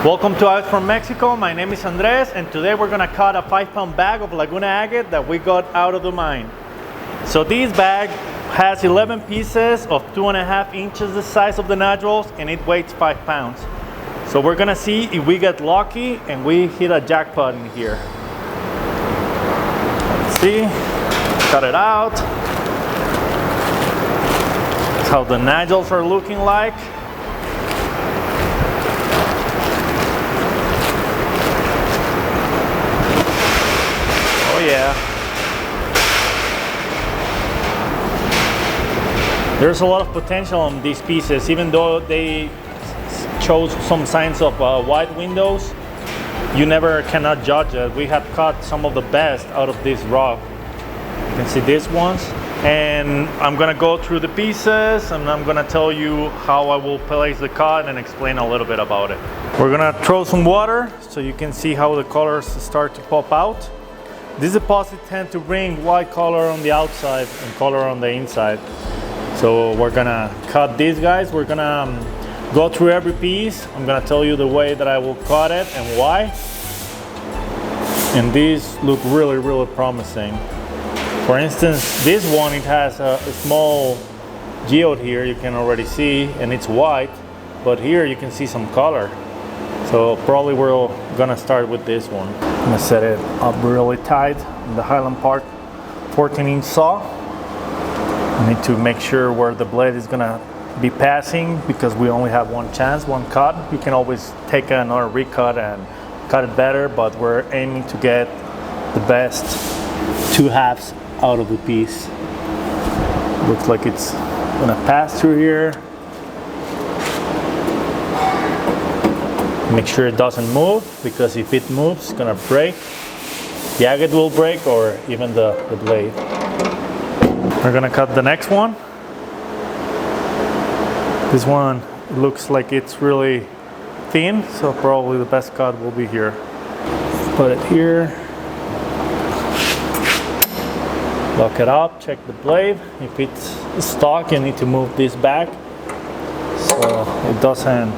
Welcome to Out from Mexico. My name is Andres, and today we're gonna cut a 5-pound bag of Laguna Agate that we got out of the mine. So this bag has 11 pieces of 2.5 inches the size of the nodules, and it weighs 5 pounds. So we're gonna see if we get lucky and we hit a jackpot in here. Let's see, cut it out. That's how the nodules are looking like. Oh yeah. There's a lot of potential on these pieces, even though they show some signs of white windows. You never cannot judge it. We have cut some of the best out of this rock. You can see these ones. And I'm gonna go through the pieces and I'm gonna tell you how I will place the cut and explain a little bit about it. We're gonna throw some water so you can see how the colors start to pop out. These deposits tend to bring white color on the outside and color on the inside. So we're gonna cut these guys. We're gonna go through every piece. I'm gonna tell you the way that I will cut it and why. And these look really, really promising. For instance, this one, it has a small geode here, you can already see, and it's white, but here you can see some color. So probably we're gonna start with this one. I'm gonna set it up really tight in the Highland Park 14-inch saw. I need to make sure where the blade is gonna be passing because we only have one chance, one cut. You can always take another recut and cut it better, but we're aiming to get the best 2 halves out of the piece. Looks like it's gonna pass through here. Make sure it doesn't move, because if it moves, it's gonna break. The agate will break, or even the blade. We're gonna cut the next one. This one looks like it's really thin, so probably the best cut will be here. Put it here. Lock it up, check the blade. If it's stuck, you need to move this back so it doesn't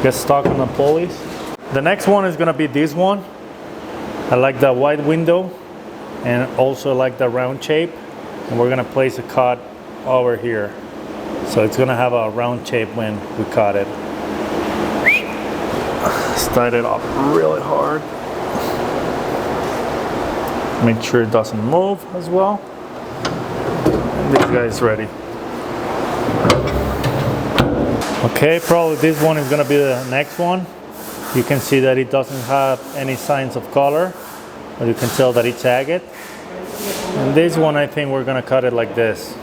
get stuck on the pulleys. The next one is gonna be this one. I like the white window and also like the round shape. And we're gonna place a cut over here. So it's gonna have a round shape when we cut it. Start it up really hard. Make sure it doesn't move as well. And this guy is ready. Okay, probably this one is gonna be the next one. You can see that it doesn't have any signs of color, but you can tell that it's agate. And this one, I think we're gonna cut it like this.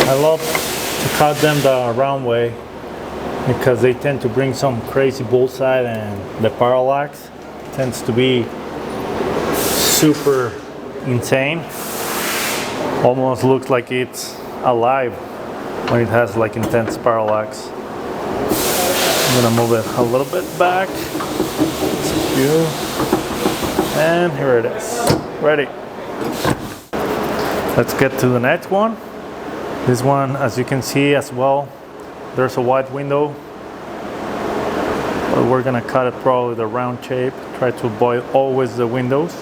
I love to cut them the round way because they tend to bring some crazy bullseye, and the parallax tends to be super insane. Almost looks like it's alive when it has like intense parallax. I'm gonna move it a little bit back. And here it is, ready. Let's get to the next one. This one, as you can see as well, there's a white window. But we're gonna cut it probably the round shape. Try to avoid always the windows,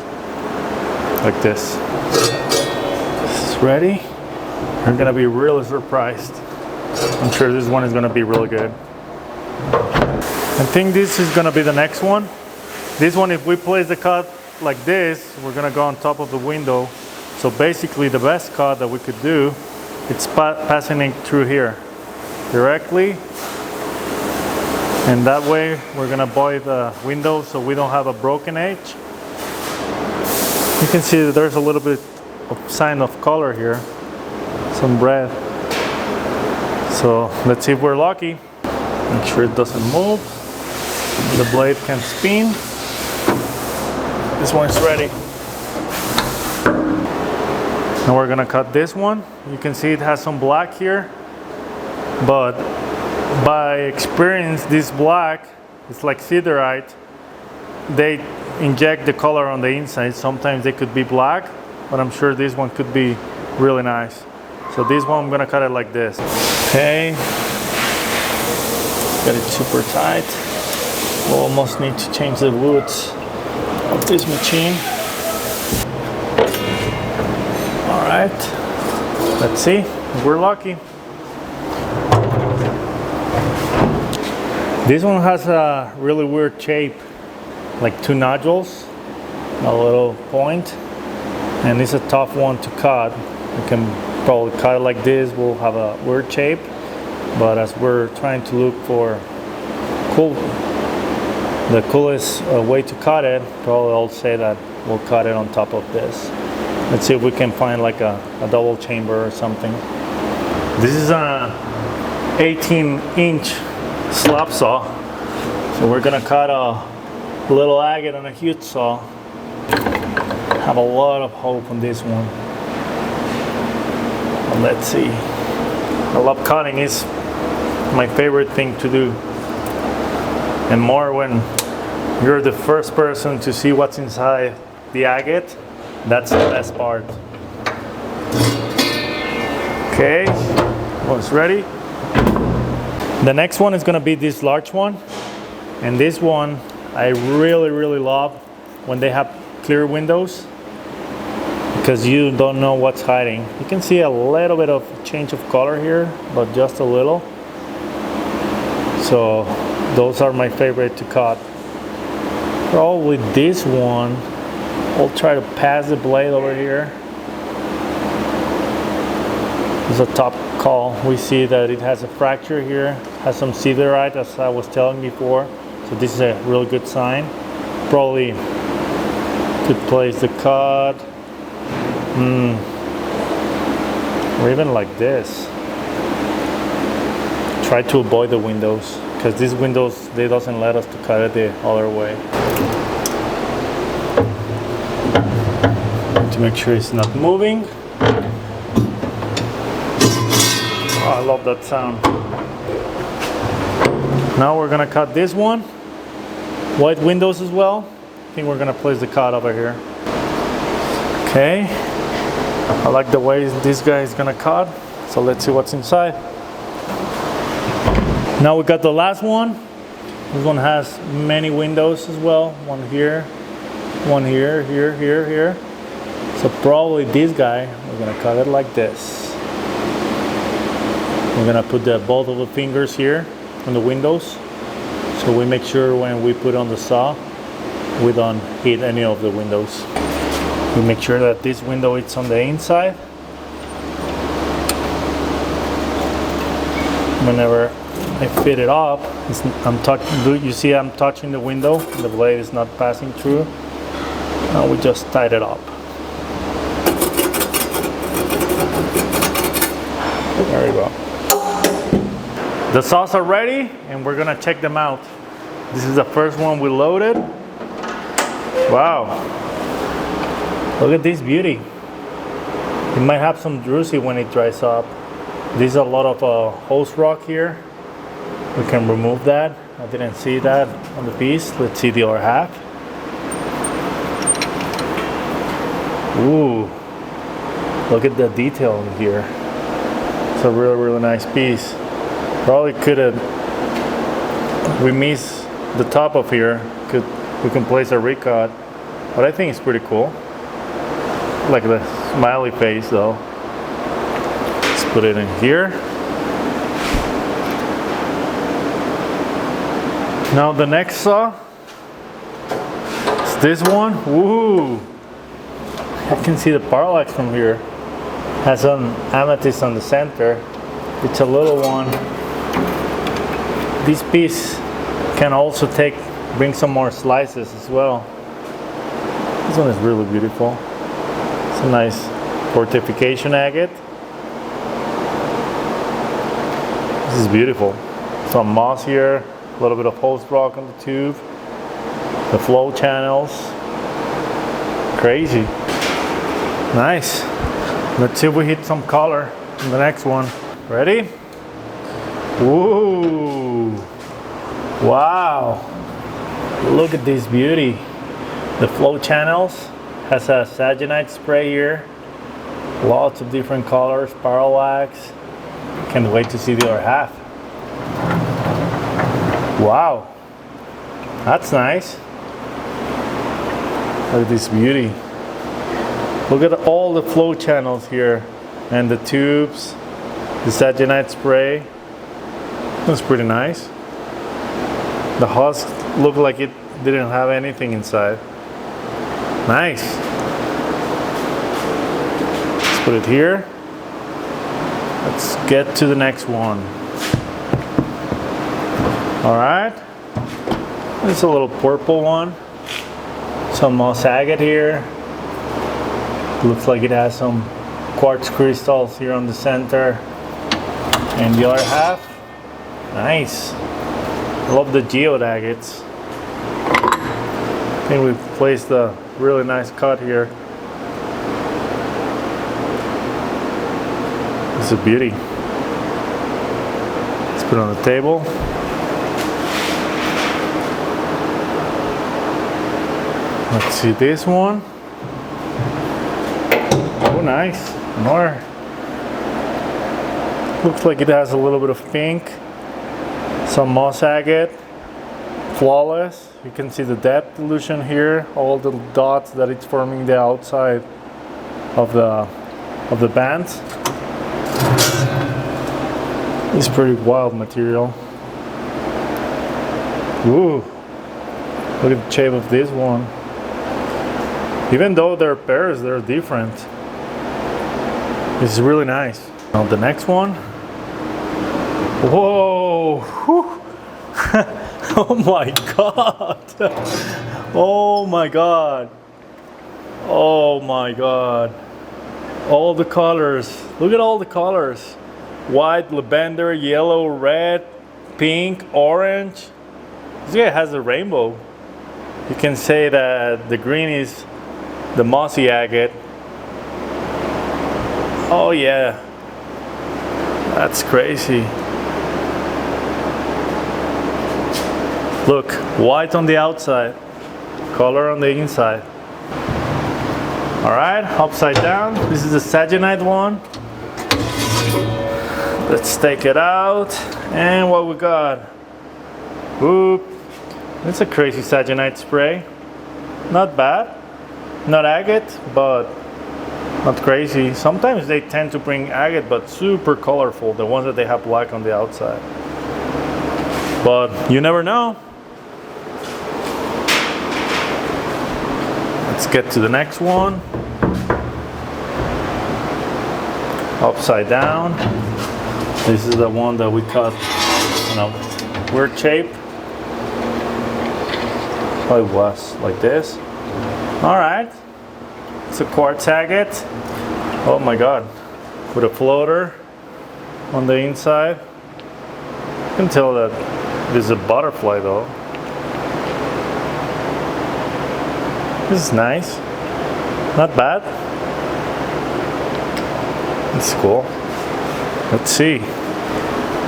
like this. This is ready. You're gonna be really surprised. I'm sure this one is gonna be really good. I think this is gonna be the next one. This one, if we place the cut like this, we're gonna go on top of the window. So basically the best cut that we could do, it's passing it through here directly. And that way we're gonna avoid the window so we don't have a broken edge. You can see that there's a little bit of sign of color here, some red. So let's see if we're lucky. Make sure it doesn't move. The blade can spin. This one's ready. Now we're gonna cut this one. You can see it has some black here, but by experience, this black, it's like siderite. They inject the color on the inside. Sometimes they could be black, but I'm sure this one could be really nice. So this one, I'm gonna cut it like this. Okay, got it super tight. Almost need to change the woods of this machine. All right, let's see, we're lucky. This one has a really weird shape, like two nodules, a little point, and it's a tough one to cut. You can probably cut it like this, will have a weird shape, but as we're trying to look for the coolest way to cut it, probably I'll say that we'll cut it on top of this. Let's see if we can find like a double chamber or something. This is a 18-inch slab saw, so we're gonna cut a little agate on a huge saw. Have a lot of hope on this one. But let's see. I love cutting, is my favorite thing to do, and more when you're the first person to see what's inside the agate. That's the best part. Okay, almost ready. The next one is gonna be this large one, and this one I really love when they have clear windows, because you don't know what's hiding. You can see a little bit of change of color here, but just a little. So those are my favorite to cut. Probably this one, I'll try to pass the blade over here. It's a top call. We see that it has a fracture here, has some siderite as I was telling before. So this is a really good sign. Probably could place the cut. Or even like this. Try to avoid the windows, because these windows, they doesn't let us to cut it the other way. To make sure it's not moving. Oh, I love that sound. Now we're gonna cut this one. White windows as well. I think we're gonna place the cut over here. Okay. I like the way this guy is gonna cut. So let's see what's inside. Now we got the last one. This one has many windows as well. One here, here. So probably this guy, we're gonna cut it like this. We're gonna put both of the fingers here on the windows, so we make sure when we put on the saw, we don't hit any of the windows. We make sure that this window is on the inside. Whenever I fit it up, you see I'm touching the window, the blade is not passing through. Now we just tied it up. There you go. The saws are ready, and we're gonna check them out. This is the first one we loaded. Wow. Look at this beauty. It might have some druzy when it dries up. There's a lot of hose rock here. We can remove that. I didn't see that on the piece. Let's see the other half. Ooh. Look at the detail in here. It's a really nice piece. Probably could have, we missed the top of here. We can place a recut, but I think it's pretty cool. Like the smiley face though. Let's put it in here. Now the next saw is this one. Woo! I can see the parallax from here. Has an amethyst on the center. It's a little one. This piece can also bring some more slices as well. This one is really beautiful. It's a nice fortification agate. This is beautiful. Some moss here, a little bit of hose rock on the tube, the flow channels. Crazy. Nice. Let's see if we hit some color in the next one. Ready? Whoa! Wow! Look at this beauty. The flow channels has a saginite spray here. Lots of different colors, parallax. Can't wait to see the other half. Wow! That's nice. Look at this beauty. Look at all the flow channels here and the tubes, the saginite spray. That's pretty nice. The husk looked like it didn't have anything inside. Nice. Let's put it here. Let's get to the next one. All right. This is a little purple one. Some moss agate here. Looks like it has some quartz crystals here on the center. And the other half. Nice. Love the geode agates. I think we placed a really nice cut here. It's a beauty. Let's put it on the table. Let's see this one. Oh, nice. More. Looks like it has a little bit of pink. Some moss agate. Flawless. You can see the depth illusion here. All the dots that it's forming the outside of the bands. It's pretty wild material. Ooh. Look at the shape of this one. Even though they're pairs, they're different. This is really nice. Now the next one. Whoa! Oh my god! Oh my god! Oh my god! All the colors. Look at all the colors. White, lavender, yellow, red, pink, orange. This guy has a rainbow. You can say that the green is the mossy agate. Oh yeah, that's crazy. Look, white on the outside, color on the inside. All right, upside down. This is the saginite one. Let's take it out. And what we got? Whoop. It's a crazy saginite spray. Not bad. Not agate, but not crazy. Sometimes they tend to bring agate, but super colorful. The ones that they have black on the outside. But you never know. Let's get to the next one. Upside down. This is the one that we cut in a weird shape. Oh, it was like this. All right. It's a quartz agate. Oh my god. With a floater on the inside. You can tell that this is a butterfly though. This is nice. Not bad. It's cool. Let's see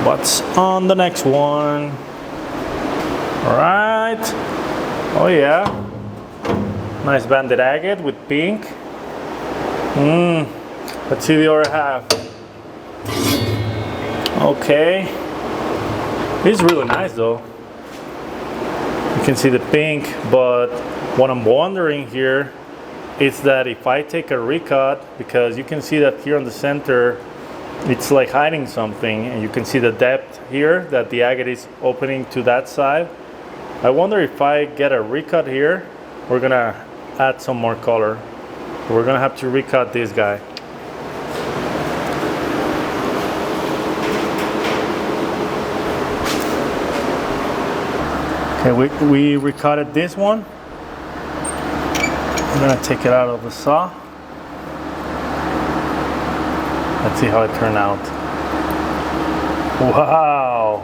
what's on the next one. All right. Oh yeah. Nice banded agate with pink. Let's see the other half. Okay. It's really nice though. You can see the pink, but what I'm wondering here is that if I take a recut, because you can see that here on the center, it's like hiding something, and you can see the depth here that the agate is opening to that side. I wonder if I get a recut here, we're gonna add some more color. We're gonna have to recut this guy. Okay, we recutted this one. I'm gonna take it out of the saw. Let's see how it turned out. Wow!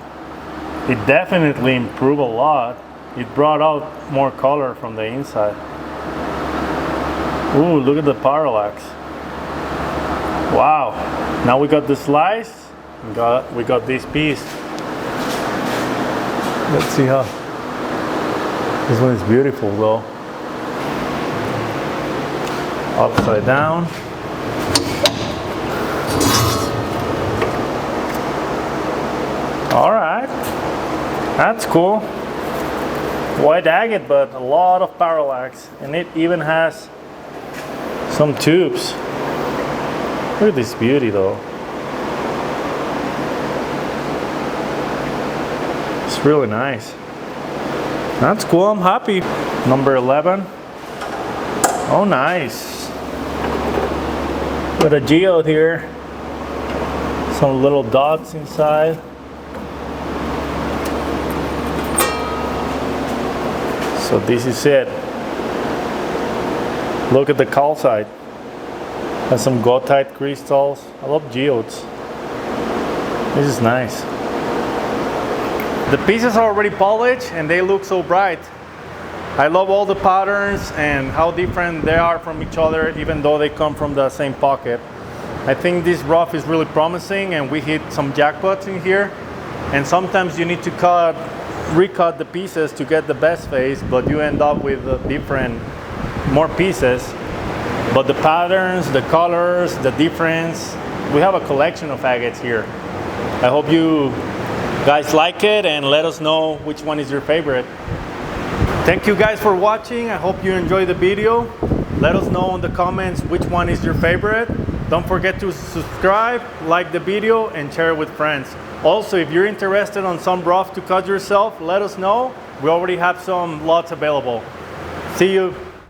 It definitely improved a lot. It brought out more color from the inside. Ooh, look at the parallax. Wow! Now we got the slice. We got this piece. Let's see how. This one is beautiful though. Upside down. All right, that's cool. White agate, but a lot of parallax, and it even has some tubes. Look at this beauty though. It's really nice. That's cool, I'm happy. Number 11. Oh, nice. With a geode here. Some little dots inside. So this is it. Look at the calcite. Has some goethite crystals. I love geodes. This is nice. The pieces are already polished and they look so bright. I love all the patterns and how different they are from each other, even though they come from the same pocket. I think this rough is really promising, and we hit some jackpots in here. And sometimes you need to recut the pieces to get the best face, but you end up with more pieces. But the patterns, the colors, the difference, we have a collection of agates here. I hope you guys like it and let us know which one is your favorite. Thank you guys for watching. I hope you enjoyed the video. Let us know in the comments which one is your favorite. Don't forget to subscribe, like the video, and share it with friends. Also, if you're interested on some rough to cut yourself, let us know. We already have some lots available. See you.